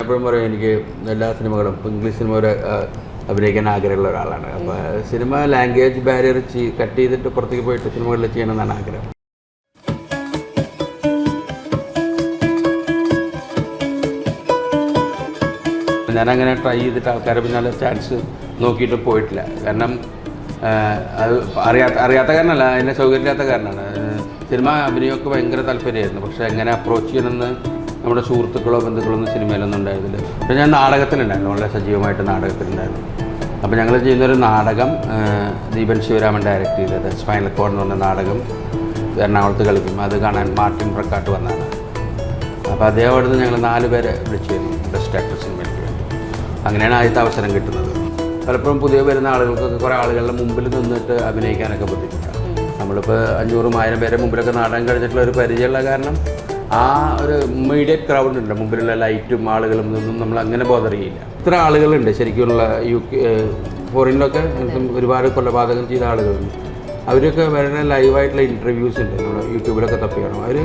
എപ്പോഴും പറയും എനിക്ക് എല്ലാ സിനിമകളും ഇംഗ്ലീഷ് സിനിമ അഭിനയിക്കാൻ ആഗ്രഹമുള്ള ഒരാളാണ്. അപ്പോൾ സിനിമ ലാംഗ്വേജ് ബാരിയർ കട്ട് ചെയ്തിട്ട് പുറത്തേക്ക് പോയിട്ട് സിനിമകളിൽ ചെയ്യണമെന്നാണ് ആഗ്രഹം. ഞാനങ്ങനെ ട്രൈ ചെയ്തിട്ട് ആൾക്കാരെ പിന്നാലെ ചാൻസ് നോക്കിയിട്ട് പോയിട്ടില്ല. കാരണം അത് അറിയാത്ത കാരണമല്ല, അതിൻ്റെ സൗകര്യമില്ലാത്ത കാരണമാണ്. സിനിമ അഭിനയമൊക്കെ ഭയങ്കര താല്പര്യമായിരുന്നു. പക്ഷേ എങ്ങനെ അപ്രോച്ച് ചെയ്യണമെന്ന് നമ്മുടെ സുഹൃത്തുക്കളോ ബന്ധുക്കളോ ഒന്നും സിനിമയിലൊന്നും ഉണ്ടായിരുന്നില്ല. പക്ഷേ ഞാൻ നാടകത്തിലുണ്ടായിരുന്നു, വളരെ സജീവമായിട്ട് നാടകത്തിലുണ്ടായിരുന്നു. അപ്പോൾ ഞങ്ങൾ ചെയ്യുന്നൊരു നാടകം ദീപൻ ശിവരാമൻ ഡയറക്റ്റ് ചെയ്തത് സ്പൈനൽ കോഡ് എന്ന് പറഞ്ഞ നാടകം എറണാകുളത്ത് കളിക്കും. അത് കാണാൻ മാർട്ടിൻ പ്രക്കാട്ട് വന്നതാണ്. അപ്പോൾ അദ്ദേഹം അവിടുന്ന് ഞങ്ങൾ 4 പേരെ വിളിച്ചിരുന്നു ബെസ്റ്റ് ആക്ട്രസിന് വേണ്ടി. അങ്ങനെയാണ് ആദ്യത്തെ അവസരം കിട്ടുന്നത്. പലപ്പോഴും പുതിയ വരുന്ന ആളുകൾക്കൊക്കെ കുറേ ആളുകളുടെ മുമ്പിൽ നിന്നിട്ട് അഭിനയിക്കാനൊക്കെ ബുദ്ധിമുട്ടാണ്. നമ്മളിപ്പോൾ 500-1000 പേരെ മുമ്പിലൊക്കെ നാടകം കഴിഞ്ഞിട്ടുള്ള ഒരു പരിചയമുള്ള കാരണം ആ ഒരു ഇമ്മീഡിയറ്റ് ക്രൗഡ് ഉണ്ട്, മുമ്പിലുള്ള ലൈറ്റും ആളുകളും ഇതൊന്നും നമ്മൾ അങ്ങനെ ബോധർ ചെയ്യില്ല. ഇത്ര ആളുകളുണ്ട് ശരിക്കുമുള്ള ഫോറിനിലൊക്കെ ഒരുപാട് കൊലപാതകം ചെയ്ത ആളുകളുണ്ട്. അവരൊക്കെ വളരെ ലൈവായിട്ടുള്ള ഇൻ്റർവ്യൂസ് ഉണ്ട്, നമ്മൾ യൂട്യൂബിലൊക്കെ തപ്പിയാണ്. അവർ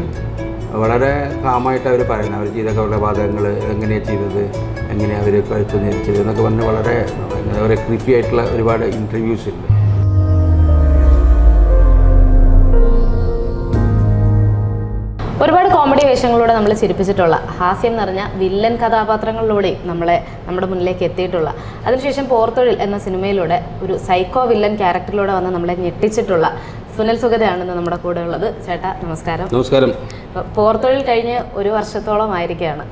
വളരെ കാമായിട്ട് അവർ പറയുന്നത് അവർ ചെയ്ത കൊലപാതകങ്ങൾ എങ്ങനെയാണ് ചെയ്തത്, എങ്ങനെയാണ് അവർ കഴുത്ത് ഞെരിച്ചത് എന്നൊക്കെ പറഞ്ഞ് വളരെ ക്രീപ്പി ആയിട്ടുള്ള ഒരുപാട് ഇൻ്റർവ്യൂസ് ഉണ്ട്. ഒരുപാട് കോമഡി വേഷങ്ങളിലൂടെ നമ്മൾ ചിരിപ്പിച്ചിട്ടുള്ള ഹാസ്യം നിറഞ്ഞ വില്ലൻ കഥാപാത്രങ്ങളിലൂടെയും നമ്മുടെ മുന്നിലേക്ക് എത്തിയിട്ടുള്ള, അതിനുശേഷം പോർത്തൊഴിൽ എന്ന സിനിമയിലൂടെ ഒരു സൈക്കോ വില്ലൻ ക്യാരക്ടറിലൂടെ വന്ന് നമ്മളെ ഞെട്ടിച്ചിട്ടുള്ള സുനിൽ സുഗതയാണെന്ന് നമ്മുടെ കൂടെ ഉള്ളത്. ചേട്ടാ നമസ്കാരം. നമസ്കാരം. പോർത്തൊഴിൽ കഴിഞ്ഞ് 1 വർഷത്തോളം ആയിരിക്കുകയാണ്.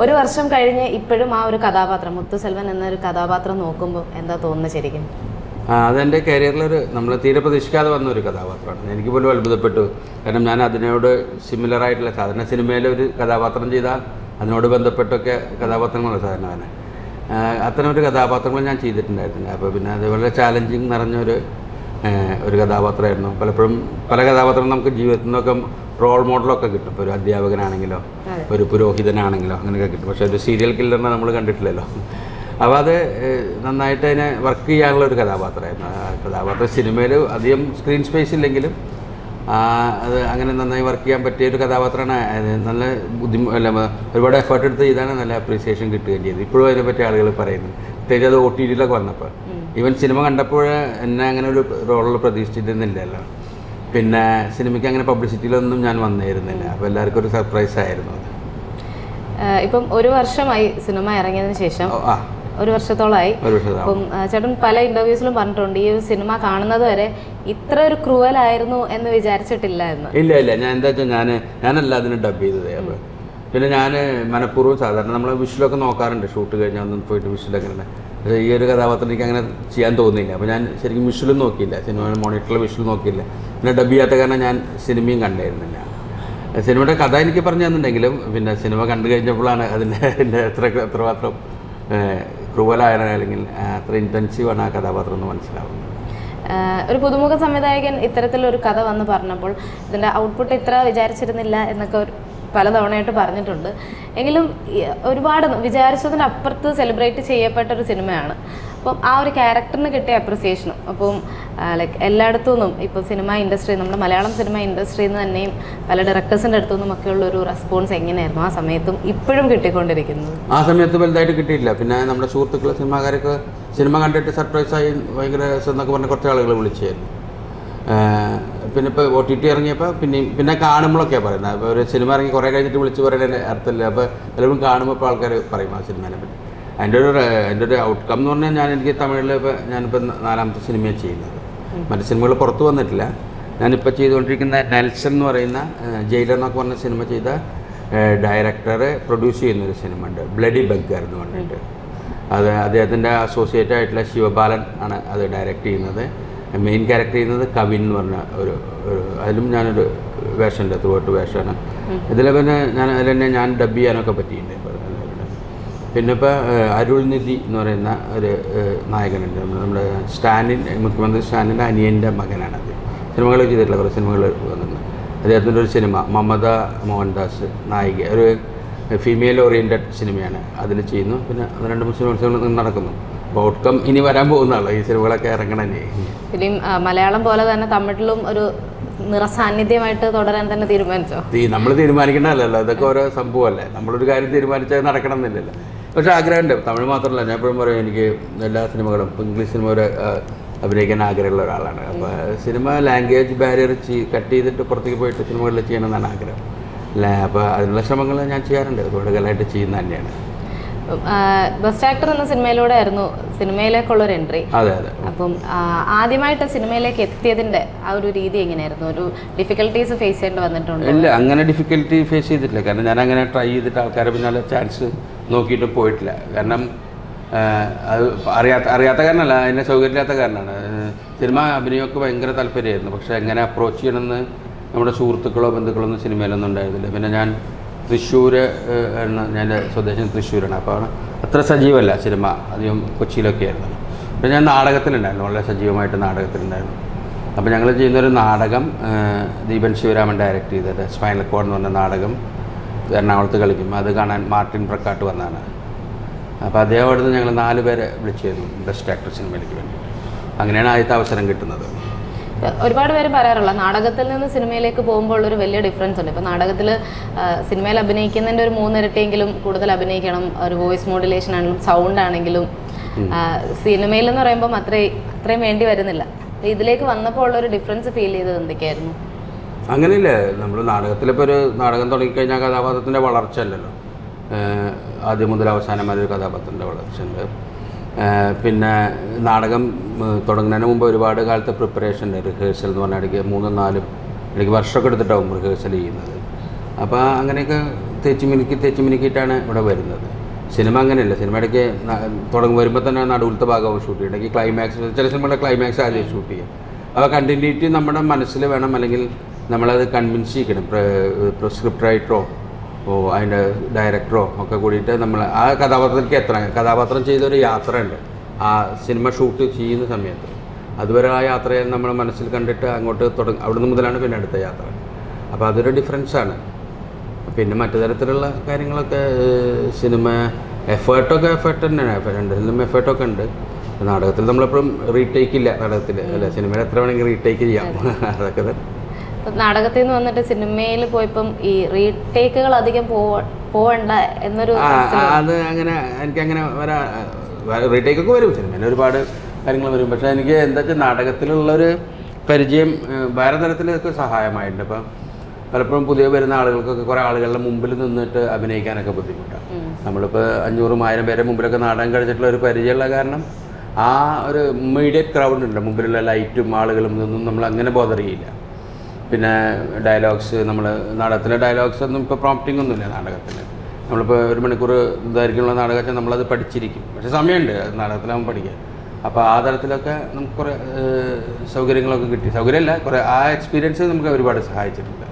1 വർഷം കഴിഞ്ഞ് ഇപ്പോഴും ആ ഒരു കഥാപാത്രം മുത്തുസെൽവൻ എന്നൊരു കഥാപാത്രം നോക്കുമ്പോൾ എന്താ തോന്നുന്നത് ശരിക്കും? അതെൻ്റെ കരിയറിലൊരു നമ്മൾ തീരെ പ്രതീക്ഷിക്കാതെ വന്ന ഒരു കഥാപാത്രമാണ്. എനിക്ക് പോലും അത്ഭുതപ്പെട്ടു. കാരണം ഞാൻ അതിനോട് സിമിലറായിട്ടുള്ള സാധാരണ സിനിമയിലെ ഒരു കഥാപാത്രം ചെയ്താൽ അതിനോട് ബന്ധപ്പെട്ടൊക്കെ കഥാപാത്രങ്ങളാണ് സാധാരണ തന്നെ. അത്തരം ഒരു കഥാപാത്രങ്ങൾ ഞാൻ ചെയ്തിട്ടുണ്ടായിരുന്നില്ല. അപ്പോൾ പിന്നെ അത് വളരെ ചാലഞ്ചിങ് നിറഞ്ഞൊരു കഥാപാത്രമായിരുന്നു. പലപ്പോഴും പല കഥാപാത്രങ്ങളും നമുക്ക് ജീവിതത്തിൽ നിന്നൊക്കെ റോൾ മോഡലൊക്കെ കിട്ടും. ഇപ്പോൾ ഒരു അധ്യാപകനാണെങ്കിലോ ഒരു പുരോഹിതനാണെങ്കിലോ അങ്ങനെയൊക്കെ കിട്ടും. പക്ഷേ ഒരു സീരിയൽ കില്ലറിനെ നമ്മൾ കണ്ടിട്ടില്ലല്ലോ. അപ്പോൾ അത് നന്നായിട്ട് അതിനെ വർക്ക് ചെയ്യാനുള്ള ഒരു കഥാപാത്രമായിരുന്നു. കഥാപാത്രം സിനിമയിൽ അധികം സ്ക്രീൻ സ്പേസ് ഇല്ലെങ്കിലും അത് അങ്ങനെ നന്നായി വർക്ക് ചെയ്യാൻ പറ്റിയ ഒരു കഥാപാത്രമാണ്. നല്ല ഒരുപാട് എഫേർട്ട് എടുത്ത് ചെയ്താണ് നല്ല അപ്രീസിയേഷൻ കിട്ടുകയും ചെയ്തു. ഇപ്പോഴും അതിനെപ്പറ്റി ആളുകൾ പറയുന്നു, പ്രത്യേകിച്ച് അത് OTT-ലൊക്കെ വന്നപ്പോൾ. ഈവൻ സിനിമ കണ്ടപ്പോൾ എന്നെ അങ്ങനെ ഒരു റോളിൽ പ്രതീക്ഷിച്ചിരുന്നില്ലല്ലോ. പിന്നെ സിനിമയ്ക്ക് അങ്ങനെ പബ്ലിസിറ്റിയിലൊന്നും ഞാൻ വന്നിരുന്നില്ല. അപ്പോൾ എല്ലാവർക്കും ഒരു സർപ്രൈസ് ആയിരുന്നു. ഇപ്പം 1 വർഷമായി സിനിമ ഇറങ്ങിയതിന് ശേഷം, 1 വർഷത്തോളമായി. അപ്പം ചേട്ടൻ പല ഇൻ്റർവ്യൂസിലും പറഞ്ഞിട്ടുണ്ട് ഈ ഒരു സിനിമ കാണുന്നത് വരെ ഇത്ര ഒരു ക്രൂവലായിരുന്നു എന്ന് വിചാരിച്ചിട്ടില്ല എന്ന്. ഇല്ല ഞാൻ എന്താ വെച്ചാൽ ഞാനല്ല അതിന് ഡബ് ചെയ്തത്. പിന്നെ ഞാൻ മനഃപൂർവ്വം സാധാരണ നമ്മൾ വിഷ്വലൊക്കെ നോക്കാറുണ്ട്, ഷൂട്ട് കഴിഞ്ഞാൽ ഒന്നും പോയിട്ട് വിഷ്വലൊക്കെ ഉണ്ട്. പക്ഷേ ഈ ഒരു കഥാപാത്രം എനിക്ക് അങ്ങനെ ചെയ്യാൻ തോന്നിയില്ല. അപ്പോൾ ഞാൻ ശരിക്കും വിഷ്വലും നോക്കിയില്ല, സിനിമ മോണിറ്ററിൽ വിഷ്വൽ നോക്കിയില്ല. പിന്നെ ഡബ് ചെയ്യാത്ത കാരണം ഞാൻ സിനിമയും കണ്ടായിരുന്നില്ല. സിനിമയുടെ കഥ എനിക്ക് പറഞ്ഞു തന്നിട്ടുണ്ടെങ്കിലും പിന്നെ സിനിമ കണ്ടു കഴിഞ്ഞപ്പോഴാണ് അതിൻ്റെ എത്രമാത്രം ക്രൂവലായ അല്ലെങ്കിൽ അത്ര ഇൻറ്റൻസീവാണ് ആ കഥാപാത്രം എന്ന് മനസ്സിലാവുന്നത്. ഒരു പുതുമുഖ സംവിധായകൻ ഇത്തരത്തിലൊരു കഥ വന്ന് പറഞ്ഞപ്പോൾ ഇതിൻ്റെ ഔട്ട്പുട്ട് ഇത്ര വിചാരിച്ചിരുന്നില്ല എന്നൊക്കെ പലതവണയായിട്ട് പറഞ്ഞിട്ടുണ്ട്. എങ്കിലും ഒരുപാട് വിചാരിച്ചതിനപ്പുറത്ത് സെലിബ്രേറ്റ് ചെയ്യപ്പെട്ട ഒരു സിനിമയാണ്. അപ്പം ആ ഒരു ക്യാരക്ടറിന് കിട്ടിയ അപ്രിസിയേഷനും അപ്പം ലൈക്ക് എല്ലായിടത്തു നിന്നും ഇപ്പോൾ സിനിമ ഇൻഡസ്ട്രി, നമ്മുടെ മലയാളം സിനിമ ഇൻഡസ്ട്രിയിൽ നിന്ന് തന്നെയും പല ഡയറക്ടേഴ്സിൻ്റെ അടുത്തു നിന്നും ഒക്കെയുള്ള ഒരു റെസ്പോൺസ് എങ്ങനെയായിരുന്നു ആ സമയത്തും ഇപ്പോഴും കിട്ടിക്കൊണ്ടിരിക്കുന്നത്? ആ സമയത്ത് വലുതായിട്ട് കിട്ടിയിട്ടില്ല. പിന്നെ നമ്മുടെ സുഹൃത്തുക്കൾ സിനിമാക്കാരൊക്കെ സിനിമ കണ്ടിട്ട് സർപ്രൈസായി ഭയങ്കര എന്നൊക്കെ പറഞ്ഞ കുറച്ച് ആളുകൾ വിളിച്ചായിരുന്നു. പിന്നെ ഇപ്പോൾ OTT ഇറങ്ങിയപ്പോൾ പിന്നെ കാണുമ്പോഴൊക്കെയാണ് പറയുന്നത്. അപ്പോൾ ഒരു സിനിമ ഇറങ്ങി കുറേ കഴിഞ്ഞിട്ട് വിളിച്ച് പറയുന്നതിന് അർത്ഥമില്ല. അപ്പോൾ എല്ലാവരും കാണുമ്പോൾ ഇപ്പോൾ ആൾക്കാർ പറയും ആ സിനിമേനെ പറ്റി. എൻ്റെ ഒരു ഔട്ട്കം എന്ന് പറഞ്ഞാൽ എനിക്ക് തമിഴിൽ ഞാനിപ്പോൾ 4ാമത്തെ സിനിമയാണ് ചെയ്യുന്നത്. മറ്റു സിനിമകൾ പുറത്ത് വന്നിട്ടില്ല. ഞാനിപ്പോൾ ചെയ്തുകൊണ്ടിരിക്കുന്ന നെൽസൺ എന്ന് പറയുന്ന ജയിലർ എന്നൊക്കെ പറഞ്ഞ സിനിമ ചെയ്ത ഡയറക്ടർ പ്രൊഡ്യൂസ് ചെയ്യുന്നൊരു സിനിമ ഉണ്ട്, ബ്ലഡി ബഗ് എന്ന് പറഞ്ഞിട്ട്. അത് അദ്ദേഹത്തിൻ്റെ അസോസിയേറ്റ് ആയിട്ടുള്ള ശിവബാലൻ ആണ് അത് ഡയറക്റ്റ് ചെയ്യുന്നത്. മെയിൻ ക്യാരക്ടർ ചെയ്യുന്നത് കവിൻ എന്ന് പറഞ്ഞ ഒരു അതിലും ഞാനൊരു വേഷമുണ്ട്, ത്രൂഔട്ട് വേഷമാണ്. ഇതിൽ പിന്നെ ഞാൻ ഡബ് ചെയ്യാനൊക്കെ പറ്റിയിട്ടുണ്ട്. പിന്നെ ഇപ്പോൾ അരുൾനിധി എന്ന് പറയുന്ന ഒരു നായകനുണ്ട്, നമ്മുടെ മുഖ്യമന്ത്രി സ്റ്റാലിൻ്റെ അനിയൻ്റെ മകനാണത്. സിനിമകൾ ചെയ്തിട്ടുള്ള കുറേ സിനിമകൾ വന്നിട്ടുണ്ട്. അദ്ദേഹത്തിൻ്റെ ഒരു സിനിമ മമത മോഹൻദാസ് നായിക, ഒരു ഫീമെയിൽ ഓറിയൻറ്റഡ് സിനിമയാണ്, അതിൽ ചെയ്യുന്നു. പിന്നെ 2-3 സിനിമകൾ നടക്കുന്നു. അപ്പോൾ ഔട്ട്കം ഇനി വരാൻ പോകുന്നതാണല്ലോ ഈ സിനിമകളൊക്കെ ഇറങ്ങണേ. ഫിലിം മലയാളം പോലെ തന്നെ തമിഴിലും ഒരു നിറസാന്നിധ്യമായിട്ട് തുടരാൻ തന്നെ തീരുമാനിച്ചോ? നമ്മൾ തീരുമാനിക്കേണ്ടതല്ലോ, ഇതൊക്കെ ഓരോ സംഭവമല്ലേ. നമ്മളൊരു കാര്യം തീരുമാനിച്ചാൽ നടക്കണം എന്നില്ലല്ലോ. പക്ഷേ ആഗ്രഹമുണ്ട്. തമിഴ് മാത്രമല്ല, ഞാൻ എപ്പോഴും പറയും എനിക്ക് എല്ലാ സിനിമകളും ഇപ്പോൾ ഇംഗ്ലീഷ് സിനിമ വരെ അഭിനയിക്കാൻ ആഗ്രഹമുള്ള ഒരാളാണ്. അപ്പോൾ സിനിമ ലാംഗ്വേജ് ബാരിയർ കട്ട് ചെയ്തിട്ട് പുറത്തേക്ക് പോയിട്ട് സിനിമകളിൽ ചെയ്യണമെന്നാണ് ആഗ്രഹം. അപ്പോൾ അതിനുള്ള ശ്രമങ്ങൾ ഞാൻ ചെയ്യാറുണ്ട്, ഒരുപാട് കാലമായിട്ട് ചെയ്യുന്ന തന്നെയാണ്. ബെസ്റ്റ് ആക്ടർ എന്ന സിനിമയിലൂടെ ആയിരുന്നു സിനിമയിലേക്കുള്ളൊരു എൻട്രി. അതെ അതെ. അപ്പം ആദ്യമായിട്ട് സിനിമയിലേക്ക് എത്തിയതിൻ്റെ ആ ഒരു രീതി എങ്ങനെയായിരുന്നു? ഒരു ഡിഫിക്കൽട്ടീസ് ഫേസ് ചെയ്യേണ്ടി വന്നിട്ടുണ്ടോ? ഇല്ല, അങ്ങനെ ഡിഫിക്കൽട്ടി ഫേസ് ചെയ്തിട്ടില്ല. കാരണം ഞാൻ അങ്ങനെ ട്രൈ ചെയ്തിട്ട് ആൾക്കാരെ പിന്നാലെ ചാൻസ് നോക്കിയിട്ട് പോയിട്ടില്ല. കാരണം അത് അറിയാത്ത കാരണമല്ല, അതിൻ്റെ സൗകര്യമില്ലാത്ത കാരണമാണ്. സിനിമ അഭിനയമൊക്കെ ഭയങ്കര താല്പര്യമായിരുന്നു. പക്ഷേ എങ്ങനെ അപ്രോച്ച് ചെയ്യണമെന്ന് നമ്മുടെ സുഹൃത്തുക്കളോ ബന്ധുക്കളോ ഒന്നും സിനിമയിലൊന്നും ഉണ്ടായിരുന്നില്ല. പിന്നെ ഞാൻ തൃശ്ശൂർ ഞാൻ സ്വദേശം തൃശ്ശൂരാണ്. അപ്പോൾ അത്ര സജീവമല്ല സിനിമ, അധികം കൊച്ചിയിലൊക്കെ ആയിരുന്നു. അപ്പോൾ ഞാൻ നാടകത്തിലുണ്ടായിരുന്നു, വളരെ സജീവമായിട്ട് നാടകത്തിലുണ്ടായിരുന്നു. അപ്പോൾ ഞങ്ങൾ ചെയ്യുന്നൊരു നാടകം ദീപൻ ശിവരാമൻ ഡയറക്റ്റ് ചെയ്തത് സ്പൈനൽ കോഡ് എന്ന് പറഞ്ഞ നാടകം എറണാകുളത്ത് കളിക്കും. അത് കാണാൻ മാർട്ടിൻ പ്രക്കാട്ട് വന്നതാണ്. അപ്പോൾ അദ്ദേഹം അവിടുന്ന് ഞങ്ങൾ 4 പേരെ വിളിച്ചിരുന്നു ബെസ്റ്റ് ആക്ടർ സിനിമയിലേക്ക് വേണ്ടി. അങ്ങനെയാണ് ആദ്യത്തെ അവസരം കിട്ടുന്നത്. ഒരുപാട് പേര് പറയാറുള്ള നാടകത്തിൽ നിന്ന് സിനിമയിലേക്ക് പോകുമ്പോൾ ഉള്ളൊരു വലിയ ഡിഫറൻസ് ഉണ്ട്. ഇപ്പോൾ നാടകത്തിൽ സിനിമയിൽ അഭിനയിക്കുന്നതിൻ്റെ ഒരു 3 ഇരട്ടിയെങ്കിലും കൂടുതൽ അഭിനയിക്കണം. ഒരു വോയിസ് മോഡുലേഷൻ ആണെങ്കിലും സൗണ്ട് ആണെങ്കിലും. സിനിമയിൽ എന്ന് പറയുമ്പം അത്രയും വേണ്ടി വരുന്നില്ല. ഇതിലേക്ക് വന്നപ്പോൾ ഉള്ളൊരു ഡിഫറൻസ് ഫീൽ ചെയ്തത് എന്തൊക്കെയായിരുന്നു? അങ്ങനെയില്ല, നമ്മൾ നാടകത്തിലിപ്പോൾ ഒരു നാടകം തുടങ്ങിക്കഴിഞ്ഞാൽ കഥാപാത്രത്തിൻ്റെ വളർച്ച അല്ലല്ലോ. ആദ്യം മുതൽ അവസാനം വരെ ഒരു കഥാപാത്രത്തിൻ്റെ വളർച്ചയുണ്ട്. പിന്നെ നാടകം തുടങ്ങുന്നതിന് മുമ്പ് ഒരുപാട് കാലത്തെ പ്രിപ്പറേഷൻ ഉണ്ട്. റിഹേഴ്സൽ എന്ന് പറഞ്ഞാൽ ഇടയ്ക്ക് 3-4 ഇടയ്ക്ക് വർഷമൊക്കെ എടുത്തിട്ടാവും റിഹേഴ്സൽ ചെയ്യുന്നത്. അപ്പോൾ അങ്ങനെയൊക്കെ തേച്ച് മിനുക്കിയിട്ടാണ് ഇവിടെ വരുന്നത്. സിനിമ അങ്ങനെയല്ല. സിനിമ ഇടയ്ക്ക് വരുമ്പോൾ തന്നെ നടുവിലത്തെ ഭാഗവും ഷൂട്ട് ചെയ്യും. ഇടയ്ക്ക് ക്ലൈമാക്സ്, ചില സിനിമയുടെ ക്ലൈമാക്സ് ആദ്യം ഷൂട്ട് ചെയ്യും. അപ്പോൾ കണ്ടിന്യൂറ്റി നമ്മുടെ മനസ്സിൽ വേണം, അല്ലെങ്കിൽ നമ്മളത് കൺവിൻസ് ചെയ്യിക്കണം. സ്ക്രിപ്റ്റ് റൈറ്ററോ അതിൻ്റെ ഡയറക്ടറോ ഒക്കെ കൂടിയിട്ട് നമ്മൾ ആ കഥാപാത്രത്തിലേക്ക് എത്തണം. കഥാപാത്രം ചെയ്തൊരു യാത്രയുണ്ട് ആ സിനിമ ഷൂട്ട് ചെയ്യുന്ന സമയത്ത്. അതുവരെ ആ യാത്രയെ നമ്മൾ മനസ്സിൽ കണ്ടിട്ട് അങ്ങോട്ട് അവിടുന്ന് മുതലാണ് പിന്നെ അടുത്ത യാത്ര. അപ്പോൾ അതൊരു ഡിഫറൻസാണ്. പിന്നെ മറ്റു തരത്തിലുള്ള കാര്യങ്ങളൊക്കെ സിനിമ എഫേർട്ട് തന്നെയാണ്. രണ്ടിലും എഫേർട്ടൊക്കെ ഉണ്ട്. നാടകത്തിൽ നമ്മളെപ്പോഴും റീടേക്ക് ഇല്ല. നാടകത്തിൽ അല്ല, സിനിമയിൽ എത്ര വേണമെങ്കിൽ റീടേക്ക് ചെയ്യാം. അതൊക്കെ തന്നെ. നാടകത്തിൽ നിന്ന് വന്നിട്ട് സിനിമയിൽ പോയപ്പം ഈ റീടേക്കുകൾ അധികം പോവണ്ട എന്നൊരു അത് അങ്ങനെ എനിക്കങ്ങനെ റീടേക്കൊക്കെ വരും. സിനിമയിൽ ഒരുപാട് കാര്യങ്ങൾ വരും. പക്ഷേ എനിക്ക് എന്താ വെച്ചാൽ നാടകത്തിലുള്ളൊരു പരിചയം വേറെ തരത്തിലൊക്കെ സഹായമായിട്ടുണ്ട്. ഇപ്പം പലപ്പോഴും പുതിയ വരുന്ന ആളുകൾക്കൊക്കെ കുറേ ആളുകളുടെ മുമ്പിൽ നിന്നിട്ട് അഭിനയിക്കാനൊക്കെ ബുദ്ധിമുട്ടാണ്. നമ്മളിപ്പോൾ 500-1000 പേരെ മുമ്പിലൊക്കെ നാടകം കളിച്ചിട്ടുള്ള ഒരു പരിചയമുള്ള കാരണം ആ ഒരു ഇമ്മീഡിയറ്റ് ക്രൗഡ് ഉണ്ട്. മുമ്പിലുള്ള ലൈറ്റും ആളുകളും ഇതൊന്നും നമ്മൾ അങ്ങനെ ബോധർ ചെയ്യില്ല. പിന്നെ ഡയലോഗ്സ്, നമ്മൾ നാടകത്തിലെ ഡയലോഗ്സ് ഒന്നും ഇപ്പോൾ പ്രോംപ്റ്റിംഗ് ഒന്നുമില്ല നാടകത്തിൽ. നമ്മളിപ്പോൾ 1 മണിക്കൂർ ഇതായിരിക്കുള്ള നാടകം വെച്ചാൽ നമ്മളത് പഠിച്ചിരിക്കും. പക്ഷേ സമയമുണ്ട് നാടകത്തിലാകുമ്പോൾ പഠിക്കാൻ. അപ്പോൾ ആ തരത്തിലൊക്കെ നമുക്ക് കുറേ സൗകര്യങ്ങളൊക്കെ കിട്ടി. സൗകര്യമല്ല, കുറേ ആ എക്സ്പീരിയൻസ് നമുക്ക് ഒരുപാട് സഹായിച്ചിട്ടുണ്ട്.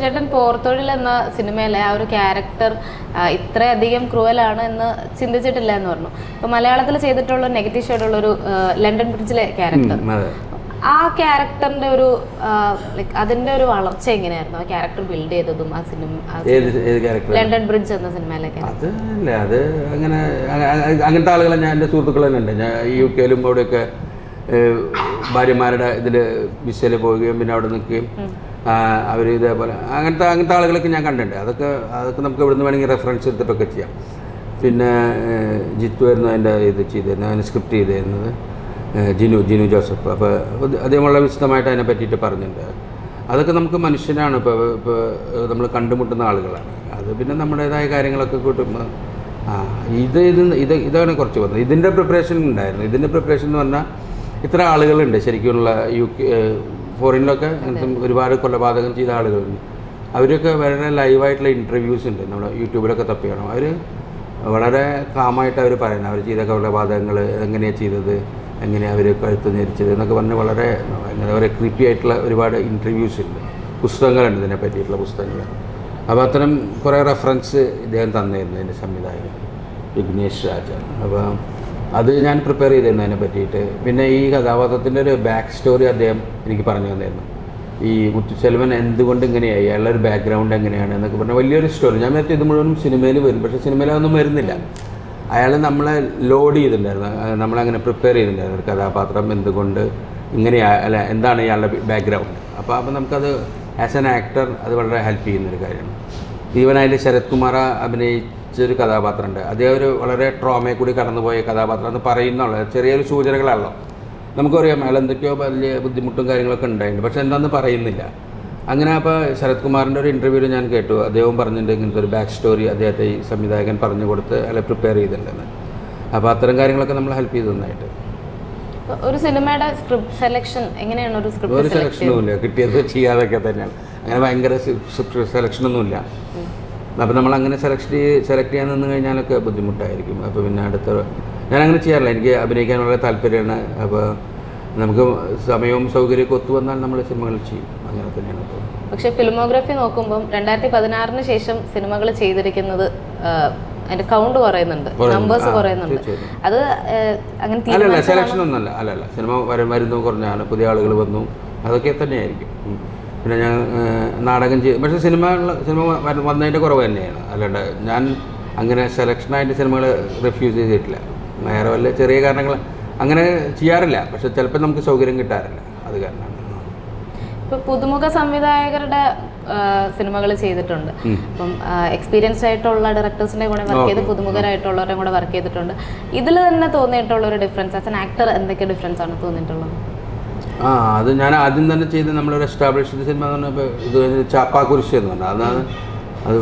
ചേട്ടൻ പോർത്തോടിൽ എന്ന സിനിമയിലെ ആ ഒരു ക്യാരക്ടർ ഇത്രയധികം ക്രൂവലാണ് എന്ന് ചിന്തിച്ചിട്ടില്ല എന്ന് പറഞ്ഞു. ഇപ്പോൾ മലയാളത്തിൽ ചെയ്തിട്ടുള്ള നെഗറ്റീവ് ഷെയ്ഡുള്ളൊരു ലണ്ടൻ ബ്രിഡ്ജിലെ ക്യാരക്ടർ, ആ ക്യാരക്ടറിൻ്റെ ഒരു അതിൻ്റെ ഒരു വളർച്ച എങ്ങനെയായിരുന്നു? ആ ക്യാരക്ടർ ബിൽഡ് ചെയ്തതും ആ സിനിമ ലണ്ടൻ ബ്രിഡ്ജ് എന്ന സിനിമയിലൊക്കെ അത് അങ്ങനെ അങ്ങനത്തെ ആളുകളെ ഞാൻ എൻ്റെ സുഹൃത്തുക്കൾ തന്നെ ഉണ്ട്. ഞാൻ UK-ലും അവിടെയൊക്കെ ഭാര്യമാരുടെ ഇതിൽ വിസയിൽ പോവുകയും പിന്നെ അവിടെ നിൽക്കുകയും അവർ ഇതേപോലെ അങ്ങനത്തെ ആളുകളൊക്കെ ഞാൻ കണ്ടിട്ടുണ്ട്. അതൊക്കെ നമുക്ക് ഇവിടുന്ന് വേണമെങ്കിൽ റെഫറൻസ് എടുത്തിട്ടൊക്കെ ചെയ്യാം. പിന്നെ ജിത്തു ആയിരുന്നു അതിൻ്റെ ഇത് ചെയ്തിരുന്നത്, അതിന് സ്ക്രിപ്റ്റ് ചെയ്തിരുന്നത് ജിനു ജോസഫ്. അപ്പോൾ അദ്ദേഹം വളരെ വിശദമായിട്ട് അതിനെ പറ്റിയിട്ട് പറഞ്ഞിട്ടുണ്ട്. അതൊക്കെ നമുക്ക് മനുഷ്യനാണ്, ഇപ്പോൾ നമ്മൾ കണ്ടുമുട്ടുന്ന ആളുകളാണ്. അത് പിന്നെ നമ്മുടേതായ കാര്യങ്ങളൊക്കെ കൂട്ടുമ്പോൾ ഇതാണ് കുറച്ച് വന്നത്. ഇതിൻ്റെ പ്രിപ്പറേഷൻ ഉണ്ടായിരുന്നു. ഇതിൻ്റെ പ്രിപ്പറേഷൻ എന്ന് പറഞ്ഞാൽ ഇത്ര ആളുകളുണ്ട് ശരിക്കുമുള്ള ഫോറിനിലൊക്കെ ഒരുപാട് കൊലപാതകം ചെയ്ത ആളുകളുണ്ട്. അവരൊക്കെ വളരെ ലൈവായിട്ടുള്ള ഇൻ്റർവ്യൂസ് ഉണ്ട്, നമ്മുടെ യൂട്യൂബിലൊക്കെ തപ്പിയാണ്. അവർ വളരെ കാമായിട്ട് അവർ പറയുന്നത് അവർ ചെയ്ത കൊലപാതകങ്ങൾ എങ്ങനെയാണ് ചെയ്തത്, എങ്ങനെയാണ് അവർ കഴുത്ത് ഞെരിച്ചത് എന്നൊക്കെ പറഞ്ഞ് വളരെ എന്താ പറയുക ക്രീപ്പി ആയിട്ടുള്ള ഒരുപാട് ഇൻ്റർവ്യൂസ് ഉണ്ട്. പുസ്തകങ്ങളുണ്ട് ഇതിനെ പറ്റിയിട്ടുള്ള പുസ്തകങ്ങൾ. അപ്പോൾ അത്തരം കുറേ റെഫറൻസ് ഇദ്ദേഹം തന്നിരുന്നു എൻ്റെ സംവിധായകൻ വിഘ്നേഷ് രാജാണ്. അപ്പോൾ അത് ഞാൻ പ്രിപ്പയർ ചെയ്തിരുന്നു അതിനെ പറ്റിയിട്ട്. പിന്നെ ഈ കഥാപാത്രത്തിൻ്റെ ഒരു ബാക്ക് സ്റ്റോറി അദ്ദേഹം എനിക്ക് പറഞ്ഞു തന്നിരുന്നു. ഈ മുത്തുച്ചെൽവൻ എന്തുകൊണ്ട് ഇങ്ങനെയായി, അയാളുടെ ഒരു ബാക്ക്ഗ്രൗണ്ട് എങ്ങനെയാണ് എന്നൊക്കെ പറഞ്ഞാൽ വലിയൊരു സ്റ്റോറി. ഞാൻ നേരത്തെ ഇത് മുഴുവനും സിനിമയിൽ വരും, പക്ഷേ സിനിമയിൽ അതൊന്നും വരുന്നില്ല. അയാൾ നമ്മളെ ലോഡ് ചെയ്തിട്ടുണ്ടായിരുന്നു, നമ്മളങ്ങനെ പ്രിപ്പയർ ചെയ്തിട്ടുണ്ടായിരുന്നു. ഒരു കഥാപാത്രം എന്തുകൊണ്ട് ഇങ്ങനെയാണ്, അല്ല എന്താണ് ഇയാളുടെ ബാക്ക്ഗ്രൗണ്ട്. അപ്പോൾ നമുക്കത് ആസ് ആൻ ആക്ടർ അത് വളരെ ഹെൽപ്പ് ചെയ്യുന്നൊരു കാര്യമാണ്. ഈവൻ അതിൽ ശരത് കുമാർ അഭിനയിച്ച ഒരു കഥാപാത്രമുണ്ട്. അതേ ഒരു വളരെ ട്രോമയെ കൂടി കടന്നുപോയ കഥാപാത്രം എന്ന് പറയുന്നുള്ള ചെറിയൊരു സൂചനകളാണല്ലോ. നമുക്കറിയാം അയാൾ എന്തൊക്കെയോ വലിയ ബുദ്ധിമുട്ടും കാര്യങ്ങളൊക്കെ ഉണ്ടായിട്ടുണ്ട്, പക്ഷെ എന്താണെന്ന് പറയുന്നില്ല. അങ്ങനെ അപ്പോൾ ശരത് കുമാറിൻ്റെ ഒരു ഇൻ്റർവ്യൂവിൽ ഞാൻ കേട്ടു, അദ്ദേഹം പറഞ്ഞിട്ടുണ്ട് ഇങ്ങനത്തെ ഒരു ബാക്ക് സ്റ്റോറി അദ്ദേഹത്തെ ഈ സംവിധായകൻ പറഞ്ഞു കൊടുത്ത് അയാളെ പ്രിപ്പയർ ചെയ്തിട്ടുണ്ടെന്ന്. അപ്പോൾ അത്തരം കാര്യങ്ങളൊക്കെ നമ്മൾ ഹെൽപ്പ് ചെയ്തു നന്നായിട്ട്. ഒരു സിനിമയുടെ സ്ക്രിപ്റ്റ് സെലക്ഷൻ എങ്ങനെയാണ്? ഒരു സെലക്ഷനും ഇല്ല, കിട്ടിയത് ചെയ്യാതൊക്കെ തന്നെയാണ്. അങ്ങനെ ഭയങ്കര സെലക്ഷനൊന്നുമില്ല. അപ്പോൾ നമ്മൾ അങ്ങനെ സെലക്ട് ചെയ്യാൻ നിന്ന് കഴിഞ്ഞാലൊക്കെ ബുദ്ധിമുട്ടായിരിക്കും. അപ്പോൾ പിന്നെ ഞാനങ്ങനെ ചെയ്യാറില്ല. എനിക്ക് അഭിനയിക്കാൻ വളരെ താല്പര്യമാണ്. അപ്പോൾ നമുക്ക് സമയവും സൗകര്യമൊക്കെ ഒത്തു വന്നാൽ നമ്മൾ സിനിമകൾ ചെയ്യും. അങ്ങനെ തന്നെയാണ് ഇപ്പോൾ. പക്ഷേ ഫിലിമോഗ്രാഫി നോക്കുമ്പം 2016 ശേഷം സിനിമകൾ ചെയ്തിരിക്കുന്നത് അതിന്റെ കൗണ്ട് കുറയുന്നുണ്ട്, നമ്പേഴ്സ് കുറയുന്നുണ്ട്. അത് അങ്ങനെ അല്ലല്ല, സെലക്ഷൻ ഒന്നല്ല. അല്ലല്ല, സിനിമ വരുന്നു കുറഞ്ഞാണ്, പുതിയ ആളുകൾ വന്നു, അതൊക്കെ തന്നെയായിരിക്കും. പിന്നെ ഞാൻ നാടകം ചെയ്യും, പക്ഷേ സിനിമ വന്നതിൻ്റെ കുറവ് തന്നെയാണ്. അല്ലാണ്ട് ഞാൻ അങ്ങനെ സെലക്ഷനായിട്ട് സിനിമകൾ റിഫ്യൂസ് ചെയ്തിട്ടില്ല. വേറെ വല്ല ചെറിയ കാരണങ്ങൾ അങ്ങനെ ചെയ്യാറില്ല. പക്ഷെ ചിലപ്പോൾ നമുക്ക് സൗകര്യം കിട്ടാറില്ല, അത് കാരണമാണ്. ഇപ്പോൾ പുതുമുഖ സംവിധായകരുടെ സിനിമകൾ ചെയ്തിട്ടുണ്ട്. അപ്പം എക്സ്പീരിയൻസ്ഡ് ആയിട്ടുള്ള ഡയറക്ടേഴ്സിൻ്റെ കൂടെ വർക്ക് ചെയ്ത് പുതുമുഖരായിട്ടുള്ളവരുടെ കൂടെ വർക്ക് ചെയ്തിട്ടുണ്ട്. ഇതിൽ തന്നെ തോന്നിയിട്ടുള്ള ഒരു ഡിഫറൻസ് ആസ് എൻ ആക്ടർ എന്തൊക്കെ ഡിഫറൻസ് ആണ് തോന്നിയിട്ടുള്ളത്? അത് ഞാൻ ആദ്യം തന്നെ ചെയ്ത് നമ്മളൊരു എസ്റ്റാബ്ലിഷ്ഡ് സിനിമ എന്ന് പറഞ്ഞപ്പോൾ ഇത് ചാപ്പാക്കുരിശ് എന്ന് പറഞ്ഞാൽ അതാണ്. അത്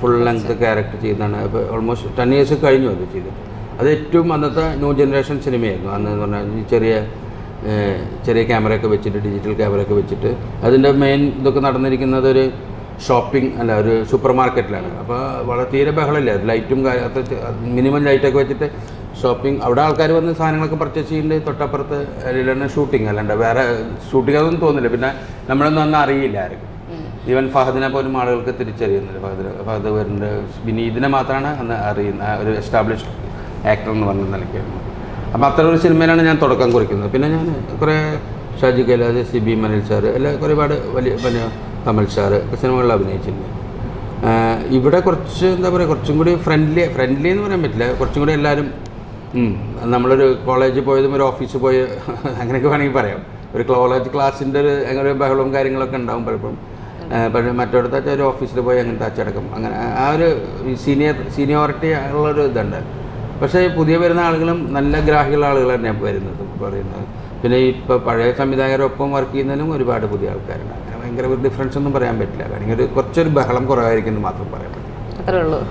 ഫുൾ ലെങ്ത് ക്യാരക്ടർ ചെയ്താണ്. അപ്പോൾ ഓൾമോസ്റ്റ് 10 years കഴിഞ്ഞു അത് ചെയ്തിട്ട്. അത് ഏറ്റവും അന്നത്തെ ന്യൂ ജനറേഷൻ സിനിമയായിരുന്നു. അന്ന് എന്ന് പറഞ്ഞാൽ ഈ ചെറിയ ക്യാമറയൊക്കെ വെച്ചിട്ട്, ഡിജിറ്റൽ ക്യാമറയൊക്കെ വെച്ചിട്ട്. അതിൻ്റെ മെയിൻ ഇതൊക്കെ നടന്നിരിക്കുന്നത് ഒരു ഷോപ്പിംഗ് അല്ല, ഒരു സൂപ്പർ മാർക്കറ്റിലാണ്. അപ്പോൾ വളരെ തീരെ ബഹളമില്ല, ലൈറ്റും മിനിമം ലൈറ്റൊക്കെ വെച്ചിട്ട് ഷോപ്പിംഗ്. അവിടെ ആൾക്കാർ വന്ന് സാധനങ്ങളൊക്കെ പർച്ചേസ് ചെയ്യുന്നുണ്ട്. തൊട്ടപ്പുറത്ത് അതിലാണ് ഷൂട്ടിങ്. അല്ലാണ്ട് വേറെ ഷൂട്ടിംഗ് അതൊന്നും തോന്നില്ല. പിന്നെ നമ്മളൊന്നും അന്ന് അറിയില്ല ആർക്കും. ഈവൻ ഫഹദിനെ പോലും ആളുകൾക്ക് തിരിച്ചറിയുന്നില്ല. ഫഹദ് വരുന്നുണ്ട്. വിനീതിനെ മാത്രമാണ് അന്ന് അറിയുന്ന ഒരു എസ്റ്റാബ്ലിഷ്ഡ് ആക്ടർ എന്ന് പറഞ്ഞ നിലയ്ക്കായിരുന്നു. അപ്പോൾ അത്ര ഒരു സിനിമയിലാണ് ഞാൻ തുടക്കം കുറിക്കുന്നത്. പിന്നെ ഞാൻ കുറേ ഷാജി കൈലാസ്, സിബി മനിൽ സാർ, എല്ലാം ഒരുപാട് വലിയ കമൽ സാർ സിനിമകളിൽ അഭിനയിച്ചിട്ടുണ്ട്. ഇവിടെ കുറച്ച് എന്താ പറയുക, കുറച്ചും കൂടി ഫ്രണ്ട്ലി എന്ന് പറയാൻ പറ്റില്ല. കുറച്ചും കൂടി എല്ലാവരും നമ്മളൊരു കോളേജിൽ പോയതും ഒരു ഓഫീസിൽ പോയി അങ്ങനെയൊക്കെ വേണമെങ്കിൽ പറയാം. ഒരു കോളേജ് ക്ലാസ്സിൻ്റെ ഒരു ബഹളവും കാര്യങ്ങളൊക്കെ ഉണ്ടാവും പലപ്പോഴും. പക്ഷേ മറ്റൊരിടത്ത് ഒരു ഓഫീസിൽ പോയി അങ്ങനത്തെ അച്ചടക്കം, അങ്ങനെ ആ ഒരു സീനിയോറിറ്റി ഉള്ളൊരു ഇതുണ്ട്. പക്ഷേ പുതിയ വരുന്ന ആളുകളും നല്ല ഗ്രാഹികളുള്ള ആളുകൾ തന്നെയാണ് വരുന്നത് പറയുന്നത്. പിന്നെ ഇപ്പോൾ പഴയ സംവിധായകരൊപ്പം വർക്ക് ചെയ്യുന്നതിനും ഒരുപാട് പുതിയ ആൾക്കാരുണ്ട്. അങ്ങനെ ഭയങ്കര ഒരു ഡിഫറൻസ് ഒന്നും പറയാൻ പറ്റില്ല. അല്ലെങ്കിൽ കുറച്ചൊരു ബഹളം കുറവായിരിക്കും എന്ന് മാത്രം പറയാൻ പറ്റില്ല. അത്രേ ഉള്ളൂ.